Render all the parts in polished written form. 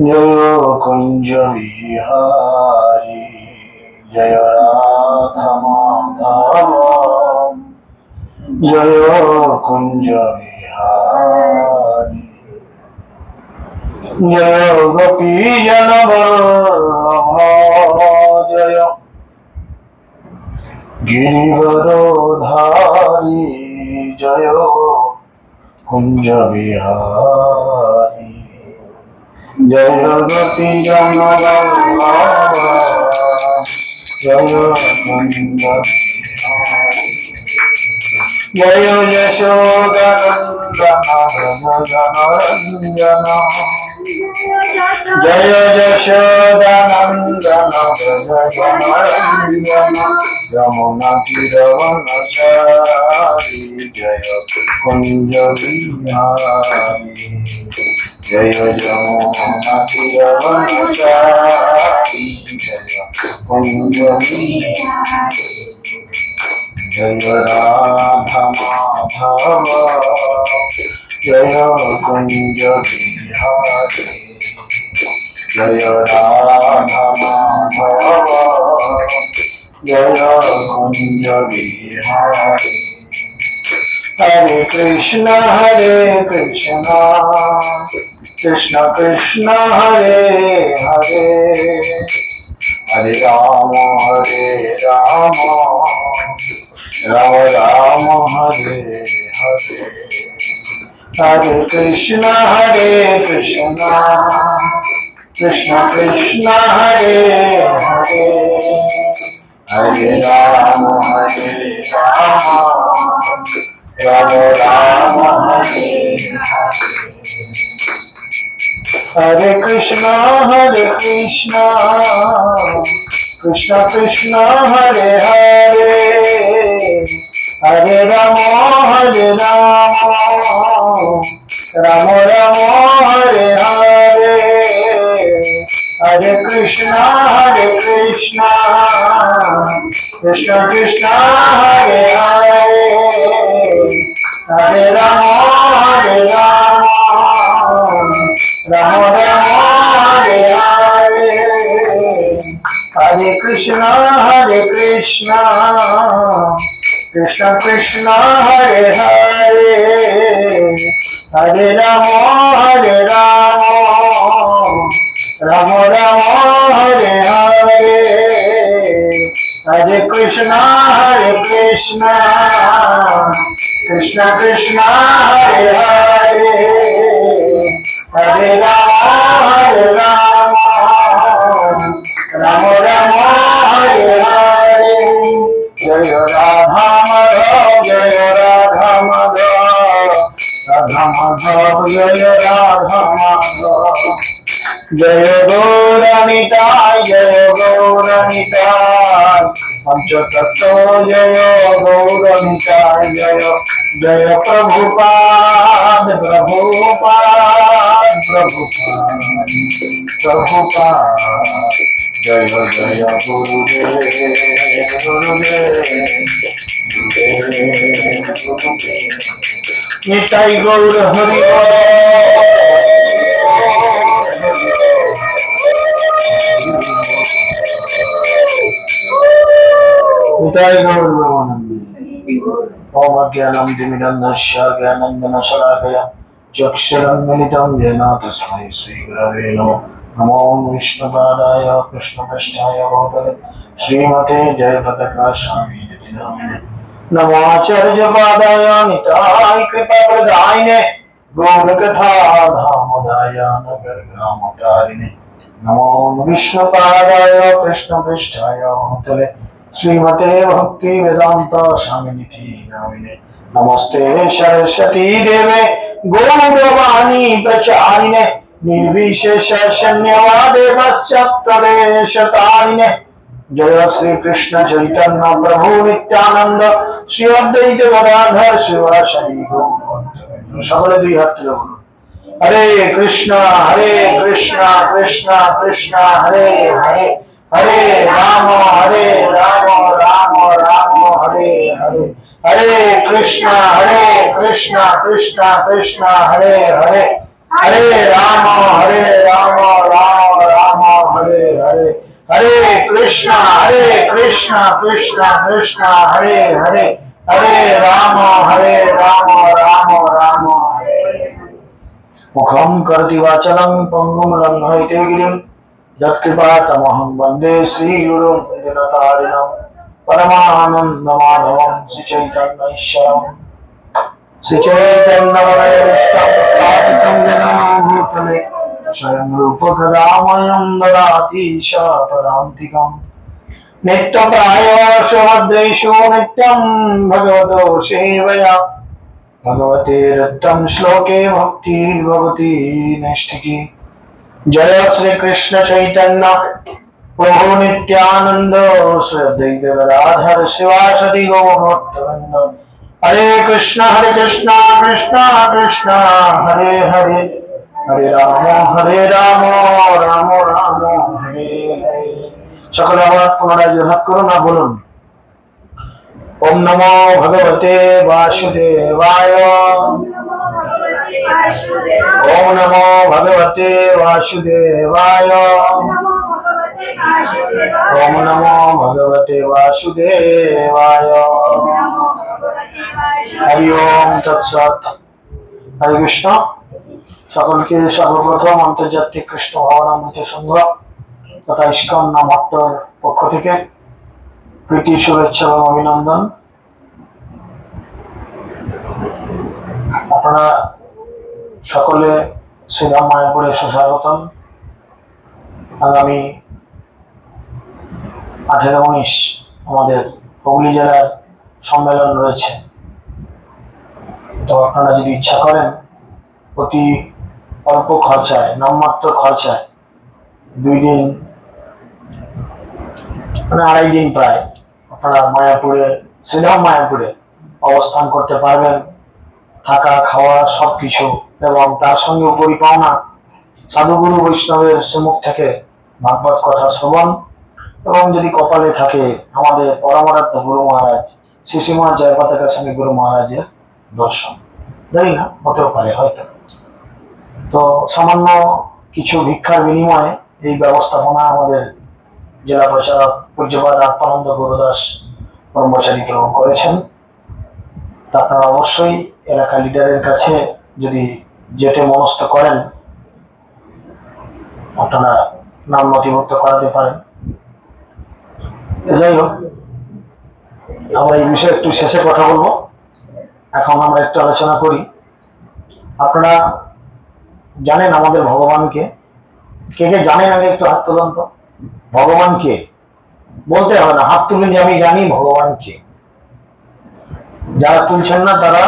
जय कुंज विहारी जय राधा माधव जय कुंज विहारी जय गोपी जन वल्लभ जय गिरिवरोधारी जय कुंज विहारी जय गोपी जन वल्लभ जय कुंज जय यशोदनंदन जनरंजन जय यशोदनंदन जनरंजन यमुना तीरवनचारी जय कुंज विहारी जय यमुना तीरवनचारी जय कुंज विहारी जय राधा माधव जय कुंज विहारी जय राधा माधव जय कुंज विहारी हरे कृष्ण कृष्ण कृष्ण हरे हरे हरे राम राम राम हरे हरे हरे कृष्ण कृष्ण कृष्ण हरे हरे हरे राम राम राम हरे हरे हरे कृष्ण कृष्ण कृष्ण हरे हरे हरे राम राम राम हरे हरे हरे कृष्ण कृष्ण कृष्ण हरे हरे हरे राम राम राम हरे हरे हरे कृष्ण कृष्ण कृष्ण हरे हरे हरे राम राम राम हरे हरे हरे कृष्ण कृष्ण कृष्ण हरे हरे हरे राम राम राम हरे हरे जय राधा माधव जय राधा माधव राधा माधव जय राधा माधव जय गौरनिताय पंचतत्व जय गौरनिताय जय प्रभुपाद जय जय गुरुदेव निताई गौर हरि निताई गौर ओम अज्ञानं तिमिरन्धस्य ज्ञानाञ्जनशलाकया चक्षुरुन्मिलितं येन तस्मै श्रीगुरवे नमः नमो विष्णुपादाय कृष्णपृष्ठाय भूतले श्रीमते जयपताकास्वामिनिति नामिने नमो आचार्यपादाय निताय कृपाप्रदायिने गौरकथा धामोदाय नगरग्रामकारिणे नमो विष्णुपादाय कृष्णपृष्ठाय भूतले श्रीमते भक्ति वेदांत स्वामिनिति नामिने नमस्ते सरस्वती देवे गौरवाणी प्रचारिणे निर्विशेष शून्यवादे पश्चात्तरेशतारिणे जय श्री कृष्ण चैतन्य प्रभु नित्यानंद श्री अद्वैत गदाधर शिवासादि गौरभक्तवृंद সকলে দুই হাত তুলে বলুন हरे कृष्णा कृष्णा कृष्णा हरे हरे हरे राम राम राम हरे हरे हरे कृष्णा कृष्णा कृष्णा हरे हरे हरे राम हरे कृष्णा कृष्ण कृष्ण हरे हरे हरे राम राम राम हरे मुखम करति वाचलं पंगुं लंघयते गिरिं यत्कृपातमहं वन्दे श्रीगुरुं दीनतारिणं परमानन्दमाधवं श्रीचैतन्यैश्वरम् श्रीचैतन्यवरस्थापितं येन भूतले स्वयं रूपकदामयं ददाति पदान्तिकम् नित्यप्रायो सुभद्रेषु नित्यं भगवतो सेवया भगवते रत्तं श्लोके भक्ति भगवती नैष्ठिकी जय श्री कृष्ण चैतन्य प्रभु नित्यानंद श्री अद्वैत गदाधर शिवासदि गौरभक्तवृंद हरे कृष्ण कृष्ण कृष्ण हरे हरे हरे राम राम राम हरे हरे सकल आवाज पुनराय जोरदार करो ना बोलूं ओम नमो भगवते वासुदेवाय ओम नमो भगवते वासुदेवाय ओम नमो भगवते वासुदेवाय हरि ओम तत्सत हरे कृष्ण सकल के सर्वप्रथम आंतर्जातिक कृष्ण भावनामृत संघ तथा इस्कन नामहट्ट पक्ष থেকে প্রীতি শুভেচ্ছা এবং অভিনন্দন আপনারা সকলে শ্রীধাম মায়াপুরে এসে স্বাগতম আগামী 18-19 আমাদের হুগলি জেলার সম্মেলন রয়েছে তো আপনারা যদি ইচ্ছা করেন অতি অল্প খরচায় নামমাত্র খরচায় 2 দিন মানে 2.5 দিন প্রায় আপনারা মায়াপুরে শ্রীধাম মায়াপুরে অবস্থান করতে পারবেন থাকা খাওয়া সবকিছু এবং তার সঙ্গে পরিপাওনা সাধুগুরু বৈষ্ণবের শ্রীমুখ থেকে ভাগবত কথা শ্রবণ এবং যদি কপালে থাকে আমাদের পরমারাধ্য গুরু মহারাজ শ্রীশ্রীমা জয়পতাকা স্বামী গুরু মহারাজের দর্শন জানি না হতেও পারে হয়তো তো সামান্য কিছু ভিক্ষার বিনিময়ে এই ব্যবস্থাপনা আমাদের জেলা প্রশাসক পূজ্যপাদ আত্মানন্দ গুরুদাস ব্রহ্মচারী প্রভু করেছেন আপনারা অবশ্যই এলাকা লিডারের কাছে যদি যেতে মনস্থ করেন আপনারা নাম নথিভুক্ত করাতে পারেন যাই হোক আমরা এই বিষয়ে একটু শেষে কথা বলবো এখন আমরা একটু আলোচনা করি আপনারা জানেন আমাদের ভগবানকে কে কে জানেন আগে একটু হাত তুলুন তো ভগবান কে বলতে হবে না হাত তুলুন যে আমি জানি ভগবান কে যারা তুলছেন না তারা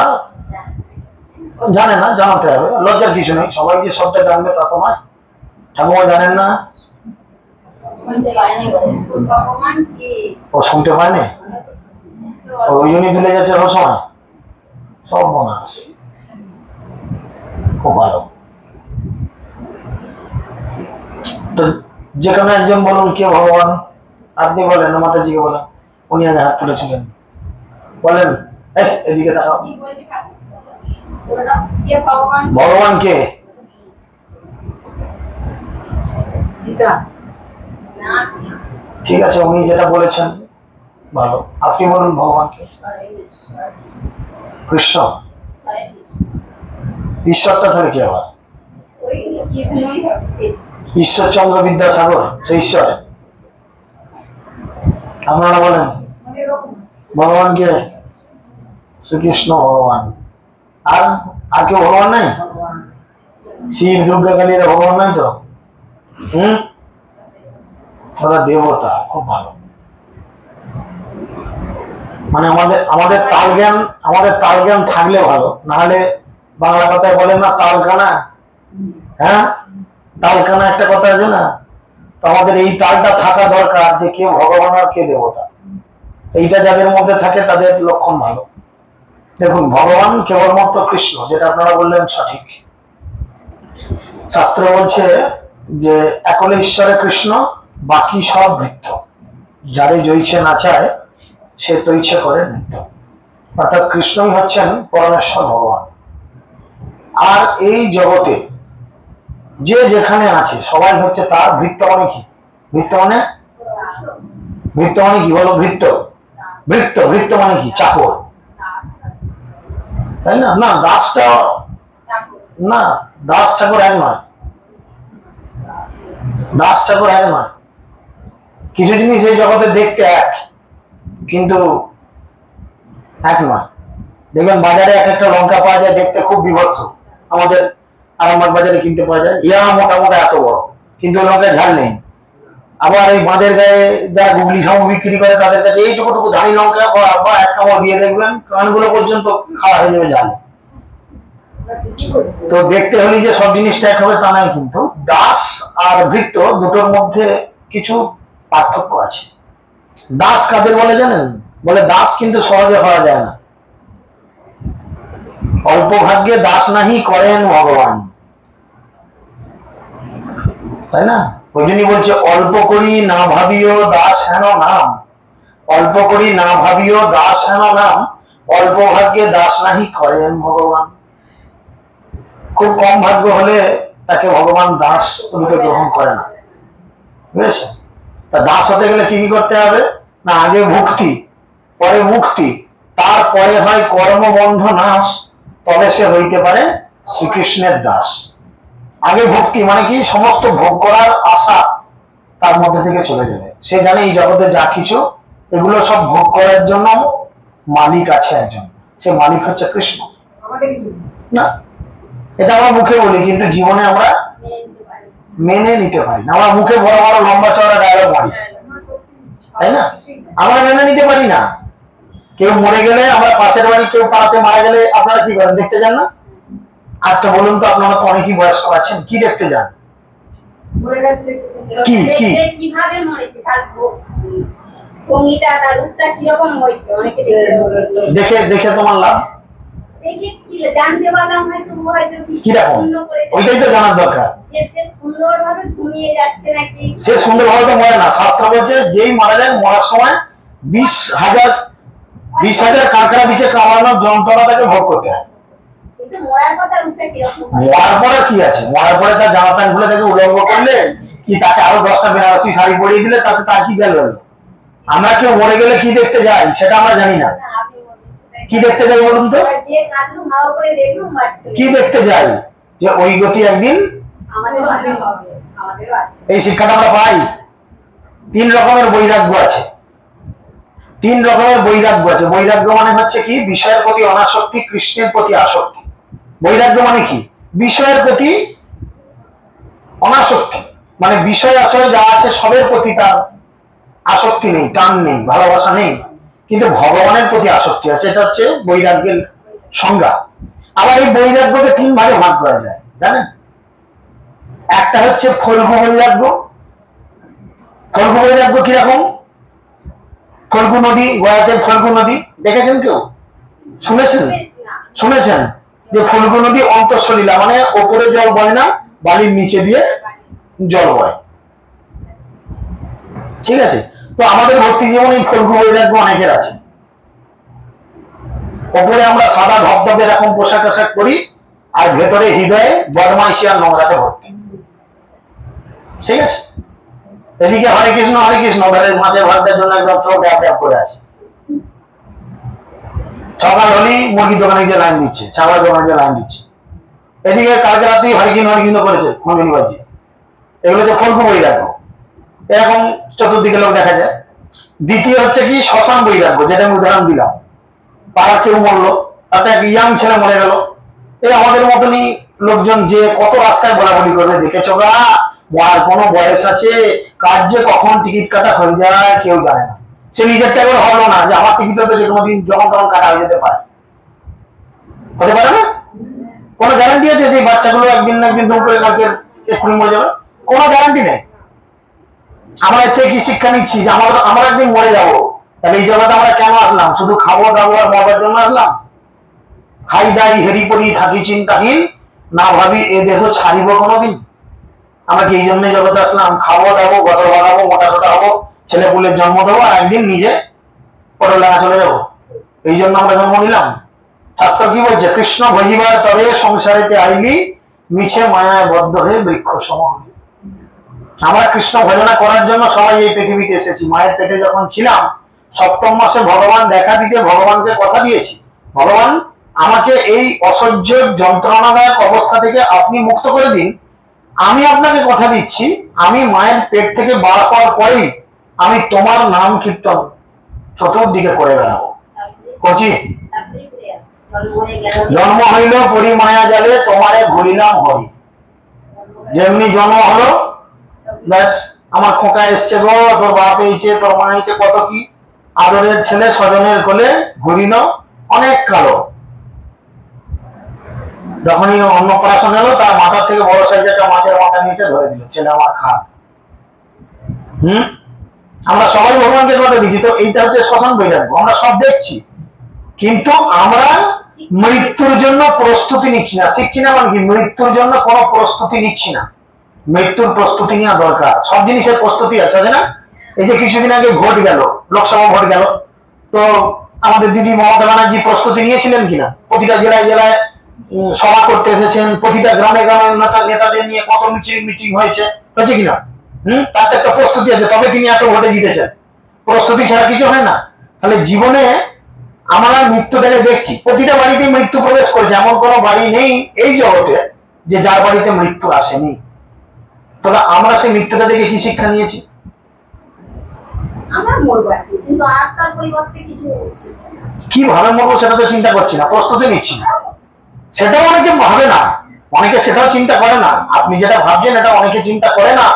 জানে না জানাতে হবে লজ্জার কিছু নেই সবাই যে সবটা জানবে তা তো নয় ঠাকুমা জানেন না ও শুনতে পায়নি ওই জন্যই ভুলে গেছে সব সময় সব মনে আছে খুব ভালো তো যেখানে একজন বলুন কে ভগবান আপনি বলেন মাতাজিকে বলেন উনি আগে হাত তুলেছিলেন বলেন এদিকে তাকাও ভগবান কে ঠিক আছে উনি যেটা বলেছেন ভালো আপনি বলুন ভগবানকে কৃষ্ণ ঈশ্বরটা থাকে কি আবার ঈশ্বরচন্দ্র বিদ্যাসাগর সেই ঈশ্বর আপনারা বলেন ভগবানকে শ্রীকৃষ্ণ ভগবান আর আর কেউ ভগবান নাই শিব দুর্গা কালীরা ভগবান নাই তো ওরা দেবতা খুব ভালো মানে আমাদের তাল জ্ঞান থাকলে ভালো না হলে বাংলা কথায় বলেন না তালকানা হ্যাঁ তালকানা একটা কথা আছে না তো আমাদের এই তালটা থাকা দরকার যে কে ভগবান আর কে দেবতা এইটা যাদের মধ্যে থাকে তাদের লক্ষণ ভালো দেখুন ভগবান কেবলমাত্র কৃষ্ণ যেটা আপনারা বললেন সঠিক শাস্ত্র বলছে যে একলে ঈশ্বরে কৃষ্ণ বাকি সব বৃত্ত যারে জয়ছে নাচায় সে তৈছে করে নৃত্য অর্থাৎ কৃষ্ণই হচ্ছেন পরমেশ্বর ভগবান আর এই জগতে যে যেখানে আছে সবাই হচ্ছে তার বৃত্ত মানে কি বৃত্ত মানে ভৃত্য মানে কি বলো? ভৃত্য ভৃত্য ভৃত্য মানে কি? চাকর, তাই না? না, দাসটা না, দাস চাকর এক নয়, দাস চাকর এক নয়। কিছু জিনিস এই জগতে দেখতে এক, কিন্তু এক নয়। দেখবেন বাজারে এক একটা লঙ্কা পাওয়া যায়, দেখতে খুব বিভৎস, আমাদের আরামবাগ বাজারে কিনতে পাওয়া যায়, ইয়া মোটামোটা এত বড়, কিন্তু ওই লঙ্কায় ঝাল নেই। আবার এই বাঁধের গায়ে যারা গুগলি সামগ্রী বিক্রি করে তাদের কাছে এইটুকুটুকু ধানি লঙ্কা বা এক কামড় দিয়ে দেখবেন কানগুলো পর্যন্ত খাওয়া হয়ে যাবে ঝালে। তো দেখতে হলে যে সব জিনিসটা এক হবে তা নয়, কিন্তু দাস আর ভৃত্য দুটোর মধ্যে কিছু পার্থক্য আছে। দাস কাদের বলে জানেন? বলে দাস কিন্তু সহজে হওয়া যায় না, অল্প ভাগ্যে দাস নাহি করেন ভগবান, তাই না? ওই জন্যই বলছে অল্প করি না ভাবিও দাস হেন নাম, অল্প করি না ভাবিও দাস হেন নাম, অল্প ভাগ্যে দাস নাহি করেন ভগবান। খুব কম ভাগ্য হলে তাকে ভগবান দাস রূপে গ্রহণ করে না, বুঝেছেন? তা দাস হতে গেলে কি কি করতে হবে? না, আগে ভক্তি, পরে মুক্তি, তারপরে হয় কর্মবন্ধ নাশ, তবে সে হইতে পারে শ্রীকৃষ্ণের দাস। আগে ভক্তি মানে কি? সমস্ত ভোগ করার আশা তার মধ্যে থেকে চলে যাবে। সে জানে এই জগতে যা কিছু এগুলো সব ভোগ করার জন্য মালিক আছে একজন, সে মালিক হচ্ছে কৃষ্ণ। না, এটা আমরা মুখে বলি, কিন্তু জীবনে আমরা মেনে নিতে পারি না। আমরা মুখে বড় বড় লম্বা চওড়া ডায়লগ মারি, তাই না? আমরা মেনে নিতে পারি না। কেউ মরে গেলে, আমরা পাশের বাড়ি কেউ পাড়াতে মারা গেলে আপনারা কি করেন? দেখতে যান না? আচ্ছা বলুন তো, আপনারা তো অনেকই বয়স্ক আছেন, কি দেখতে যান? কি কি কিভাবে মরেছে, তার ভঙ্গিটা, তার রূপটা কি রকম হয়েছে, অনেকে দেখে দেখে তোমার লাভ দেখে কি জানতে পারলাম, হয়তো কি রকম, ওইটাই তো জানার দরকার। যে সে সুন্দরভাবে ঘুমিয়ে যাচ্ছে নাকি? সে সুন্দরভাবে তো মরে না। শাস্ত্র বলছে যেই মারা যায় মরার সময় 20,000 কাঁকড়া বিছে কামড়ানোর যন্ত্রণা তাকে ভোগ করতে হয়। কিন্তু মরার কথা রূপটা কি রকম? মরার পরে কি আছে? মরার পরে তার জামা প্যান্ট খুলে তাকে উলঙ্গ করলে কি, তাকে আরো 10টা বেনারসি শাড়ি পরিয়ে দিলে তাতে তার কি গেল? আমরা কেউ মরে গেলে কি দেখতে যাই সেটা আমরা জানি না। কি দেখতে যাই বলুন তো? কি দেখতে যাই? যে ওই গতি একদিন এই শিক্ষাটা আমরা পাই। 3 রকমের বৈরাগ্য আছে, 3 রকমের বৈরাগ্য আছে। বৈরাগ্য মানে হচ্ছে কি? বিষয়ের প্রতি অনাসক্তি, কৃষ্ণের প্রতি আসক্তি। বৈরাগ্য মানে কি? বিষয়ের প্রতি অনাসক্তি, মানে বিষয় আসলে যা আছে সবের প্রতি তার আসক্তি নেই, টান নেই, ভালোবাসা নেই, কিন্তু ভগবানের প্রতি আসক্তি আছে। এটা হচ্ছে বৈরাগ্যের সংজ্ঞা। আবার এই বৈরাগ্যকে 3 ভাগে ভাগ করা যায়, জানেন? একটা হচ্ছে ফল্গু বৈরাগ্য। ফল্গু বৈরাগ্য কিরকম? ফল্গু নদী, গোয়াতে ফল্গু নদী দেখেছেন কেউ? শুনেছেন? শুনেছেন যে ফল্গু নদী অন্তঃসলীলা, মানে ওপরে জল বয় না, বালির নিচে দিয়ে জল বয়, ঠিক আছে? তো আমাদের ভক্তি জীবনে ফল্গু বৈরাগ্য অনেকের আছে। ওপরে আমরা সাদা ধবধবে এরকম পোশাক আশাক করি, আর ভেতরে হৃদয়ে বদমাইশি আর নোংরাতে ভর্তি, ঠিক আছে? এদিকে হরে কৃষ্ণ হরে কৃষ্ণ, ঘরের মাছের ভাতটার জন্য একদম চোখ ড্যাপ করে আছে। সকাল হলেই মুরগি দোকানে গিয়ে লাইন দিচ্ছে, ছাগলের দোকানে গিয়ে লাইন দিচ্ছে। এদিকে কালকে রাত্রি হরিকিন করেছে খমিনি বাজি। এগুলো যে ফল্গু বৈরাগ্য, এরকম চতুর্দিকে লোক দেখা যায়। দ্বিতীয় হচ্ছে কি? শ্মশান বৈরাগ্য, যেটা আমি উদাহরণ দিলাম। পাড়া কেউ মরলো, তাতে এক ইয়াং ছেলে মরে গেল, এই আমাদের মতনই লোকজন যে কত রাস্তায় বলাবলি করবে, দেখেছো গা মরার কোনো বয়স আছে? কার যে কখন টিকিট কাটা হয়ে যায় কেউ জানে না। সে নিজেরটা করে হলো না যে আমার টিকিট হতে যে কোনো দিন যখন তখন কাটা হয়ে যেতে পারে, হতে পারে না? কোনো গ্যারান্টি আছে যে বাচ্চাগুলো একদিন না একদিন করে কালকে এক্ষুনি মরে যাবে? কোনো গ্যারান্টি নেই। আমরা এর থেকে কি শিক্ষা নিচ্ছি? যে আমরা একদিন মরে যাবো, তাহলে এই জগতে আমরা কেন আসলাম? শুধু খাবো দাবো আর মরবার জন্য আসলাম? খাই দাই হেরি পড়ি থাকি চিন্তাহীন, না ভাবি এ দেহ ছাড়িব কোনোদিন। আমরা কি এই জন্য জগতে আসলাম? খাবো দাবো, গতর বাগাবো, মোটা সোটা হবো, ছেলে পুলের জন্ম দেবো, আর একদিন নিজে পরের লাগা চলে যাবো? এই জন্য আমরা জন্ম নিলাম? শাস্ত্র কি বলছে? কৃষ্ণ ভজিবার তবে সংসারেতে আইলি, মিছে মায়ায় বদ্ধ হয়ে বৃক্ষ সম হলি। আমরা কৃষ্ণ ভজনা করার জন্য সবাই এই পৃথিবীতে এসেছি। মায়ের পেটে যখন ছিলাম 7ম মাসে ভগবান দেখা দিতে ভগবানকে কথা দিয়েছি, ভগবান আমাকে এই অসহ্য যন্ত্রণাদায়ক অবস্থা থেকে আপনি মুক্ত করে দিন। আমি আপনাকে কথা দিচ্ছি, আমি মায়ের পেট থেকে বার হওয়ার পরেই আমি তোমার নাম কীর্তন চতুর্দিকে করে বেড়াবো। কচি জন্ম হইল পরি মায়া জালে তোমারে ভুলিলাম হরি। যেমনি জন্ম হলো ব্যাস আমার খোকা এসছে গো, তোর বাপ হয়েছে, তোর মা হয়েছে, কত কি আদরের ছেলে স্বজনের কোলে ঘুরিল অনেক কালো। যখনই অন্নপ্রাশন এলো তার মাথা থেকে বড় সাইজের একটা মাছের মাথা নিচে ধরে দিল, ছেলে আমার খা। আমরা সবাই ভগবানকে কথা দিচ্ছি, তো এইটা হচ্ছে শ্মশান বৈরাগ্য। আমরা সব দেখছি কিন্তু আমরা মৃত্যুর জন্য প্রস্তুতি নিচ্ছি না। শিখছি না মানে কি, মৃত্যুর জন্য কোনো প্রস্তুতি নিচ্ছি না। মৃত্যুর প্রস্তুতি নেওয়া দরকার, সব জিনিসের প্রস্তুতি আছে না। এই যে কিছুদিন আগে ভোট গেল, লোকসভা ভোট গেল, তো আমাদের দিদি মমতা ব্যানার্জি প্রস্তুতি নিয়েছিলেন কিনা? প্রতিটা জেলায় জেলায় সভা করতে এসেছেন, প্রতিটা গ্রামে গ্রামে নেতাদের নিয়ে কত মিটিং হয়েছে কিনা? তার তো একটা প্রস্তুতি আছে, তবে তিনি এত ভোটে জিতেছেন। প্রস্তুতি ছাড়া কিছু হয় না। তাহলে জীবনে আমরা মৃত্যুটাকে দেখছি, প্রতিটা বাড়িতে মৃত্যু প্রবেশ করেছে, এমন কোনো বাড়ি নেই এই জগতে যে যার বাড়িতে মৃত্যু আসেনি। তাহলে আমরা সেই মৃত্যুটা থেকে কি শিক্ষা নিয়েছি? কিভাবে মরবো সেটা তো চিন্তা করছি না, প্রস্তুতি নিচ্ছি না। সেটাও অনেকে ভাবে না, অনেকে সেটাও চিন্তা করে না। আপনি যেটা ভাবছেন এটা অনেকে চিন্তা করে না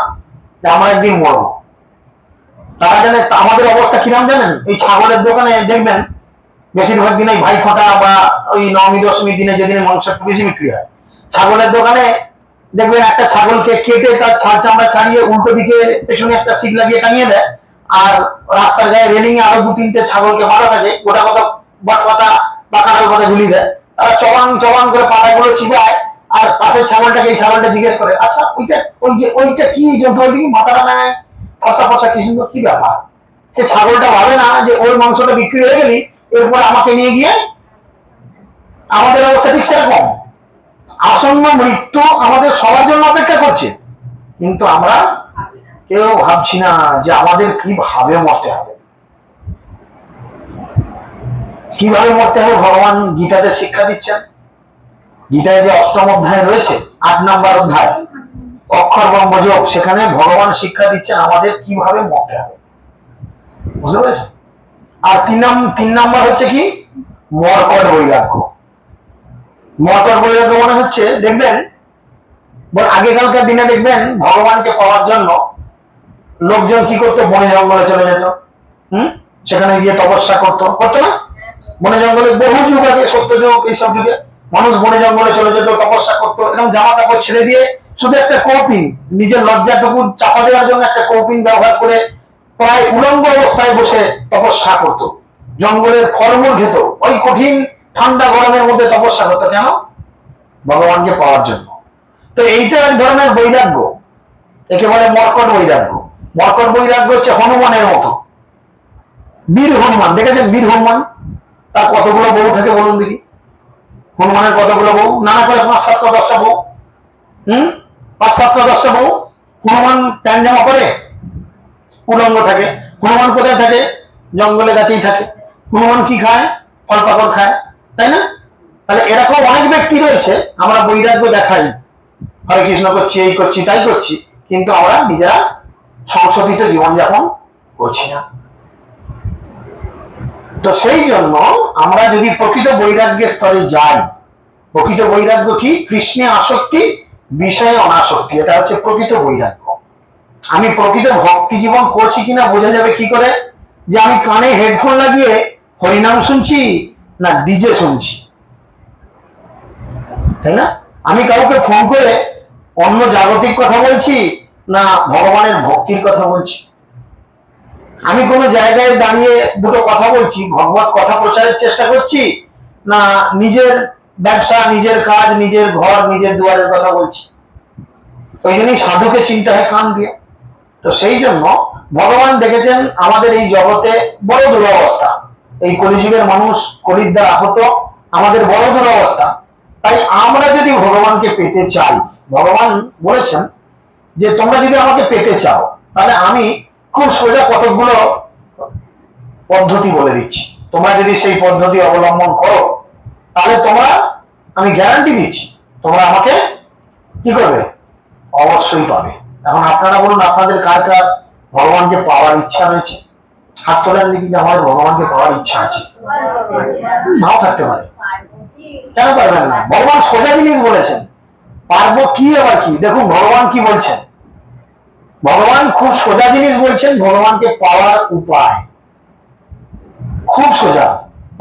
যে আমরা একদিন মরবো। তারা জানে আমাদের অবস্থা কিরম জানেন? এই ছাগলের দোকানে দেখবেন বেশিরভাগ দিন এই ভাই ফোঁটা বা ওই নবমী দশমীর দিনে যেদিনে মাংসের বেশি বিক্রি হয়, ছাগলের দোকানে দেখবেন একটা ছাগলকে কেটে তার ছাল চামড়া ছাড়িয়ে উল্টো দিকে পেছনে একটা সিট লাগিয়ে টাঙিয়ে দেয়, আর রাস্তার গায়ে রেলিং এ আরো 2-3টে ছাগলকে বাঁধা থাকে, গোটা কথা বট পাতা বা কাঁঠাল পাতা ঝুলিয়ে দেয়। তারা চবান চবান করে পাতাগুলো চিবায়, আর পাশের ছাগলটাকে এই ছাগলটা জিজ্ঞেস করে, আচ্ছা ওইটা কি জন্তু? দিকে মাথাটা নেয়, ফসা ফসা কি সুন্দর, কি ব্যাপার? সে ছাগলটা ভাবে না যে ওই মাংসটা বিক্রি হয়ে গেলি এরপর আমাকে নিয়ে গিয়ে আমাদের অবস্থা ঠিক সেরকম। আসন্ন মৃত্যু আমাদের সবার জন্য অপেক্ষা করছে, কিন্তু আমরা কেউ ভাবছি না যে আমাদের কিভাবে মরতে হবে। কিভাবে মরতে হবে ভগবান গীতাতে শিক্ষা দিচ্ছেন। গীতায় যে 8ম অধ্যায় রয়েছে, 8 নম্বর অধ্যায় অক্ষর ব্রহ্মযোগ, সেখানে ভগবান শিক্ষা দিচ্ছেন আমাদের কিভাবে মরতে হবে, বুঝতে পেরেছেন? আর 3 নম্বর হচ্ছে কি, মর্কট বৈরাগ্য। মর্কট বৈরাগ্য মানে হচ্ছে, দেখবেন আগেকালকার দিনে দেখবেন ভগবানকে পাওয়ার জন্য লোকজন কি করতো, বনে জঙ্গলে চলে যেত। সেখানে গিয়ে তপস্যা করতো না? বনে জঙ্গলে বহু যুগ আগে, সত্যযুগ, এইসব যুগে মানুষ বনে জঙ্গলে চলে যেত, তপস্যা করতো। এরকম জামা কাপড় ছেড়ে দিয়ে শুধু একটা কৌপিন, নিজের লজ্জাটুকু চাপা দেওয়ার জন্য একটা কৌপিন ব্যবহার করে প্রায় উলঙ্গ অবস্থায় বসে তপস্যা করতো। জঙ্গলের ফলমূল খেত, ওই কঠিন ঠান্ডা গরমের মধ্যে তপস্যা করতো। কেন? ভগবানকে পাওয়ার জন্য। তো এইটা এক ধরনের বৈরাগ্য, একে বলে মর্কট বৈরাগ্য। মর্কট বৈরাগ্য হচ্ছে হনুমানের মতো। বীর হনুমান দেখেছেন? বীর হনুমান, তার কতগুলো বউ থাকে বলুন দেখি? হনুমানের কতগুলো বউ? নানা করে 5-7টা 10টা বউ। 5-7টা 10টা বউ। হনুমান প্যান্ট জামা পরে উলঙ্গ থাকে। হনুমান কোথায় থাকে? জঙ্গলের কাছেই থাকে। হনুমান কি খায়? ফল পাকড় খায়, তাই না? তাহলে এরকম অনেক ব্যক্তি রয়েছে, আমরা বৈরাগ্য দেখাই, হরে কৃষ্ণ করছি, এই করছি, তাই করছি, কিন্তু আমরা নিজেরা সংশোধিত জীবনযাপন করছি না। তো সেই জন্য আমরা যদি প্রকৃত বৈরাগ্যের স্তরে যাই, প্রকৃত বৈরাগ্য কি? কৃষ্ণে আসক্তি, বিষয়ে অনাসক্তি, এটা হচ্ছে প্রকৃত বৈরাগ্য। আমি প্রকৃত ভক্তি জীবন করছি কিনা বোঝা যাবে কি করে? যে আমি কানে হেডফোন লাগিয়ে হরিনাম শুনছি না ডিজে শুনছি, তাই না? আমি কাউকে ফোন করে অন্য জাগতিক কথা বলছি না ভগবানের ভক্তির কথা বলছি? আমি কোনো জায়গায় দাঁড়িয়ে দুটো কথা বলছি, ভগবত কথা প্রচারের চেষ্টা করছি না নিজের ব্যবসা, নিজের কাজ, নিজের ঘর, নিজের দুয়ারের কথা বলছি? ওই জন্যই সাধুকে চিনতে হয় কান দিয়ে। তো সেই জন্য ভগবান দেখেছেন আমাদের এই জগতে বড় দুরবস্থা, এই কলিযুগের মানুষ কলির দ্বারা আহত, আমাদের বড় দুরবস্থা। তাই আমরা যদি ভগবানকে পেতে চাই, ভগবান বলেছেন যে তোমরা যদি আমাকে পেতে চাও তাহলে আমি খুব সোজা কতগুলো পদ্ধতি বলে দিচ্ছি, তোমরা যদি সেই পদ্ধতি অবলম্বন করো তাহলে তোমরা, আমি গ্যারান্টি দিচ্ছি তোমরা আমাকে কি করবে, অবশ্যই পাবে। এখন আপনারা বলুন আপনাদের কার কার ভগবানকে পাওয়ার ইচ্ছা রয়েছে? হাত তোলেন দেখি যে আমার ভগবানকে পাওয়ার ইচ্ছা আছে। নাও থাকতে পারে, কেন পারবেন না? ভগবান সোজা জিনিস বলেছেন, পারবো কি আবার কি? দেখুন ভগবান কি বলছেন, ভগবান খুব সোজা জিনিস বলছেন, ভগবানকে পাওয়ার উপায় খুব সোজা।